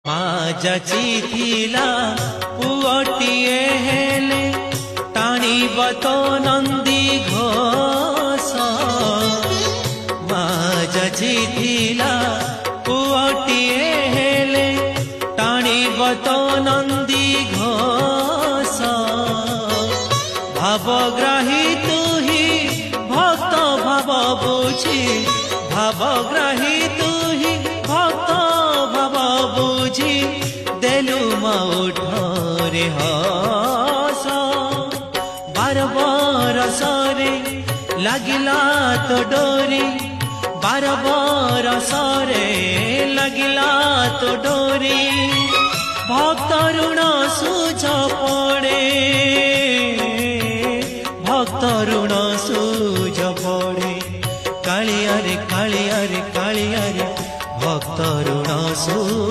ଯାଚିଥିଲା ପୁଅଟିଏ ହେଲେ ଟାଣିବ ତ ନନ୍ଦୀ ଘୋଷ। ମା ଯାଚିଥିଲା ପୁଅଟିଏ ହେଲେ ଟାଣିବ ତ ନନ୍ଦୀ ଘୋଷ। ଭାବଗ୍ରାହୀ ତୁହି ଭକ୍ତ ଭାବ ବୁଝି, ଭାବଗ୍ରାହୀ ତୁହି ଭକ୍ତ ଭାବ ବୁଝି ଦେଲୁ ମଉଠରେ ହସ। ବାର ବରଷରେ ଲାଗିଲା ତ ଡୋରି, ବାର ବରଷରେ ଲାଗିଲା ତ ଡୋରି। ଭକ୍ତ ଋଣ ସୁଝ ପଡ଼େ, ଭକ୍ତ ଋଣ ସୁଝ ପଡ଼େ। କାଳିଆରେ କାଳିଆରେ କାଳିଆରେ ଭକ୍ତ ଋଣ ସୁଝ